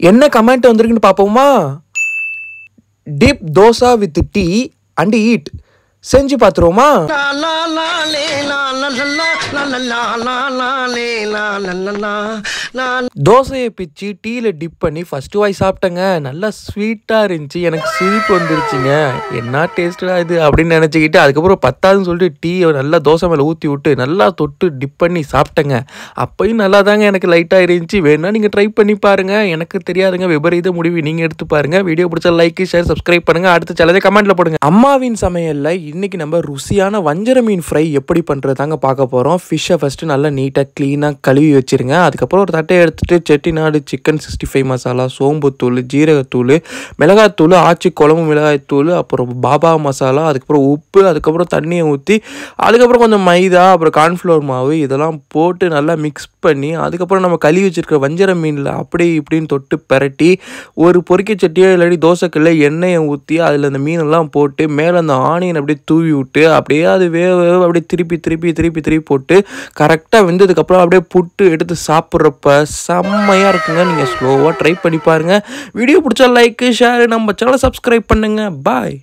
என்ன கமெண்ட் வந்திருக்குன்னு பார்ப்போமா? Dip dosa with tea and eat. செஞ்சு பார்த்துருவோமா? தோசையை பிச்சு டீயில் டிப் பண்ணி ஃபஸ்ட்டு வாய் சாப்பிட்டேங்க. நல்லா ஸ்வீட்டாக இருந்துச்சு. எனக்கு சிரிப்பு வந்துருச்சுங்க. என்ன டேஸ்ட்டாக இது அப்படின்னு நினச்சிக்கிட்டு அதுக்கப்புறம் பத்தாதுன்னு சொல்லிட்டு டீயை நல்லா தோசை மேலே ஊற்றி விட்டு நல்லா தொட்டு டிப் பண்ணி சாப்பிட்டேங்க. அப்போயும் நல்லா தாங்க எனக்கு லைட்டாக இருந்துச்சு. வேணா நீங்கள் ட்ரை பண்ணி பாருங்கள். எனக்கு தெரியாதுங்க, விபரீத முடிவு நீங்கள் எடுத்து பாருங்கள். வீடியோ பிடிச்சா லைக் ஷேர் சப்ஸ்கிரைப் பண்ணுங்கள். அடுத்த சேனலை கமெண்ட்டில் போடுங்க. அம்மாவின் சமையலில் இன்றைக்கி நம்ம ருசியான வஞ்சர மீன் ஃப்ரை எப்படி பண்ணுறதாங்க பார்க்க போகிறோம். ஃபிஷ்ஷை ஃபஸ்ட்டு நல்லா நீட்டாக க்ளீனாக கழுவி வச்சுருங்க. அதுக்கப்புறம் ஒரு தட்டையை எடுத்துகிட்டு செட்டிநாடு சிக்கன் 65 மசாலா, சோம்புத்தூள், ஜீரகத்தூள், மிளகாத்தூள், ஆச்சி குழம்பு மிளகாய்த்தூள், அப்புறம் பாபா மசாலா, அதுக்கப்புறம் உப்பு, அதுக்கப்புறம் தண்ணியை ஊற்றி அதுக்கப்புறம் கொஞ்சம் மைதா, அப்புறம் கார்ன்ஃப்ளவர் மாவு இதெல்லாம் போட்டு நல்லா மிக்ஸ் பண்ணி அதுக்கப்புறம் நம்ம கழுவி வச்சுருக்க வஞ்சர மீனில் அப்படி இப்படின்னு தொட்டு பிரட்டி ஒரு பொரிக்க சட்டியோ இல்லாட்டி தோசைக்கல்ல எண்ணெயை ஊற்றி அதில் அந்த மீனெல்லாம் போட்டு மேலே அந்த ஆனியன் அப்படியே தூவி விட்டு அப்படியே அது வேக அப்படியே திருப்பி போட்டு கரெக்டாக வெந்ததுக்கப்புறம் அப்படியே புட்டு எடுத்து சாப்பிட்றப்ப செம்மையாக இருக்குங்க. நீங்கள் ஸ்லோவாக ட்ரை பண்ணி பாருங்கள். வீடியோ பிடிச்சா லைக் ஷேர், நம்ம சேனலை சப்ஸ்கிரைப் பண்ணுங்கள். பாய்.